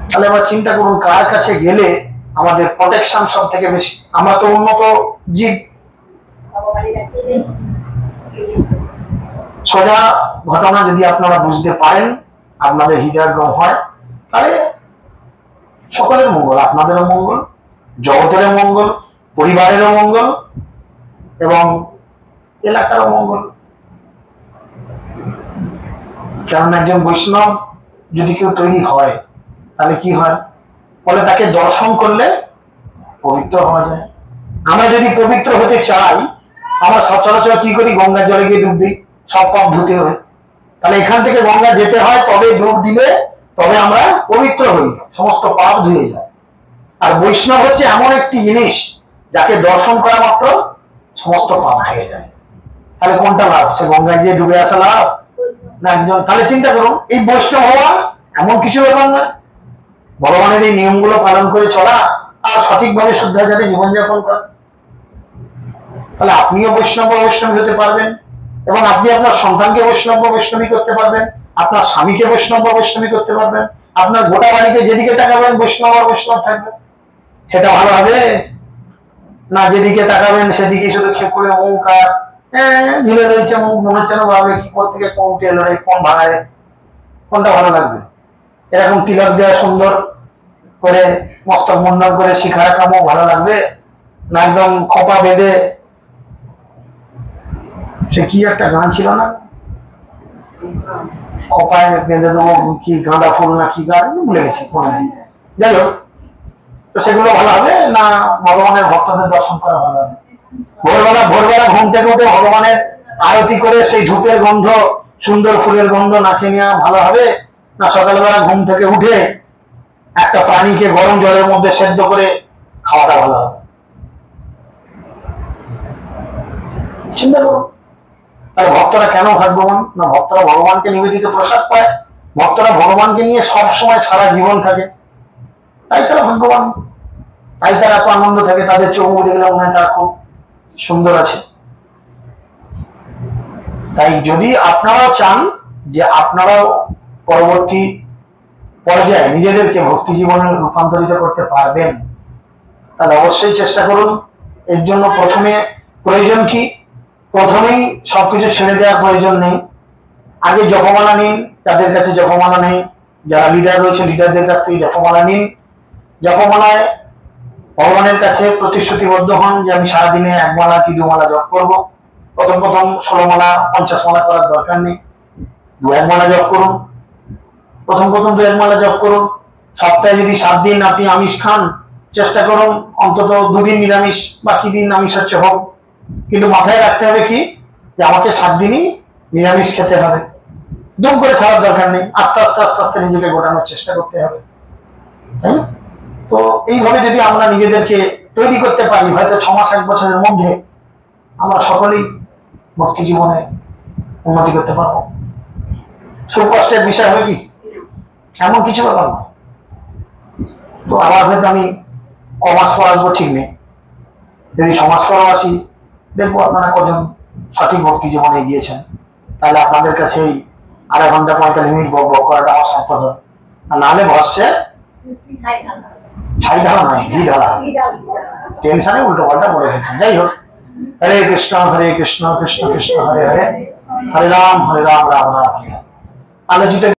তাহলে আবার চিন্তা করুন, কার কাছে গেলে আমাদের প্রোটেকশন সব থেকে বেশি? আমরা তো উন্নত জীব। সোজা ঘটনা যদি আপনারা বুঝতে পারেন, আপনাদের হৃদয়ঙ্গম হয়, তাহলে সকলের মঙ্গল, আপনাদেরও মঙ্গল, জগতেরও মঙ্গল, পরিবারেরও মঙ্গল এবং এলাকারও মঙ্গল। কারণ একজন বৈষ্ণব যদি কেউ তৈরি হয় তাহলে কি হয়, বলে তাকে দর্শন করলে পবিত্র হওয়া যায়। আমরা যদি পবিত্র হতে চাই, আমরা সচরাচর কি করি, গঙ্গার জলে গিয়ে ডুব দিই, সব পাপ ধুতে হবে। তাহলে এখান থেকে গঙ্গা যেতে হয়, তবে ডুব দিলে তবে আমরা পবিত্র হই, সমস্ত পাপ ধুয়ে যায়। আর বৈষ্ণব হচ্ছে এমন একটি জিনিস যাকে দর্শন করা মাত্র সমস্ত পাপ ধুয়ে যায়। তাহলে কোনটা লাভ? সে গঙ্গায় গিয়ে ডুবে আসা লাভ না একজন? তাহলে চিন্তা করুন, এই বৈষ্ণব হওয়া এমন কিছু ব্যাপার না, ভগবানের এই নিয়মগুলো পালন করে চলা আর সঠিকভাবে শুদ্ধাচারে জীবনযাপন করা। তাহলে আপনিও বৈষ্ণব বৈষ্ণবী হতে পারবেন এবং আপনি আপনার সন্তানকে বৈষ্ণব বৈষ্ণবী করতে পারবেন, আপনার স্বামীকে বৈষ্ণব বৈষ্ণবী করতে পারবেন, আপনার গোটা বাড়িতে যেদিকে তাকাবেন বৈষ্ণব আর বৈষ্ণব থাকবে। সেটা ভালো হবে না? যেদিকে তাকাবেন সেদিকে শুধু খেপ করে মুখ আর ঝুলে রয়েছে মুখ, মনে হচ্ছে না ভাবে কি থেকে কোন উঠে এলো রে, কোন ভাঙায়, কোনটা ভালো লাগবে? এরকম তিলক দেওয়া সুন্দর করে মস্তক মুন্ডন করে শিখা রাখামো ভালো লাগবে না একদম খোপা বেঁধে? সে কি একটা গান ছিল না, খোপায় বেঁধে দেবো কি গাঁদা ফুল না কি গান, ভুলে গেছি, মনে নেই। যাই হোক, তো সেগুলো ভালো হবে না ভগবানের ভক্তদের দর্শন করা ভালো হবে? ভোরবেলা ঘুম থেকে উঠে ভগবানের আরতি করে সেই ধূপের গন্ধ, সুন্দর ফুলের গন্ধ নাকে নেওয়া ভালো হবে না সকালবেলা ঘুম থেকে উঠে একটা প্রাণীকে গরম জলের মধ্যে সেদ্ধ করে খাওয়াটা ভালো হবে? চিন্তা করুন। তাই ভক্তরা কেন ভাগ্যবান? না ভক্তরা ভগবানকে নিবেদিত প্রসাদ পায়, ভক্তরা ভগবানকে নিয়ে সব সময় সারা জীবন থাকে, তাই তারা ভাগ্যবান, তাই তারা এত আনন্দ থাকে, তাদের চোখ মুখ দেখলে মনে হয় তারা খুব সুন্দর আছে। তাই যদি আপনারাও চান যে আপনারাও পরবর্তী পর্যায়ে নিজেদেরকে ভক্তি জীবনে রূপান্তরিত করতে পারবেন, তাহলে অবশ্যই চেষ্টা করুন। এর জন্য প্রথমে প্রয়োজন কি? প্রথমেই সবকিছু ছেড়ে দেওয়ার প্রয়োজন নেই, আগে জপমালা নিন, যাদের কাছে জপমালা নেই, যারা লিডার রয়েছে লিডারদের কাছ থেকে জপমালা নিন। জপমালায় ভগবানের কাছে প্রতিশ্রুতিবদ্ধ হন যে আমি সারাদিনে 1 মালা কি 2 মালা জপ করবো। প্রথম 16 মালা 50 মালা করার দরকার নেই, 2-1 মালা জপ করুন। প্রথম 2-1 মালা জপ করুন। সপ্তাহে যদি 7 দিন আপনি আমিষ খান, চেষ্টা করুন অন্তত 2 দিন নিরামিষ, বাকি দিন আমিষ হচ্ছে হোক। কিন্তু মাথায় রাখতে হবে কি, যে আমাকে 7 দিনই নিরামিষ খেতে হবে। দুম করে ছাড়ার দরকার নেই, আস্তে আস্তে আস্তে আস্তে নিজেকে গোটানোর চেষ্টা করতে হবে, তাই না? তো এইভাবে যদি আমরা নিজেদেরকে তৈরি করতে পারি, হয়তো 6 মাস 1 বছরের মধ্যে আমরা সকলেই ভক্তি জীবনে উন্নতি করতে পারবো। খুব কষ্টের বিষয় হবে কি? এমন কিছু ব্যাপার না। তো আবার হয়তো আমি কমাস পর আসবো ঠিক নেই, যদি 6 মাস পর আসি দেখবো আপনারা কজন সঠিক ভক্তি জীবনে গিয়েছেন, তাহলে আপনাদের কাছে এই 1/2 ঘন্টা 45 মিনিট বক বক করাটা আমার সার্থক হবে। আর নাহলে ভস্যে ছাই ঢালা নয়, ঘি ঢালা। টেনশনে উল্টো পাল্টা বলে গেছেন। যাই হোক, হরে কৃষ্ণ কৃষ্ণ কৃষ্ণ হরে হরে, হরে রাম রাম রাম হরে। আলোচিত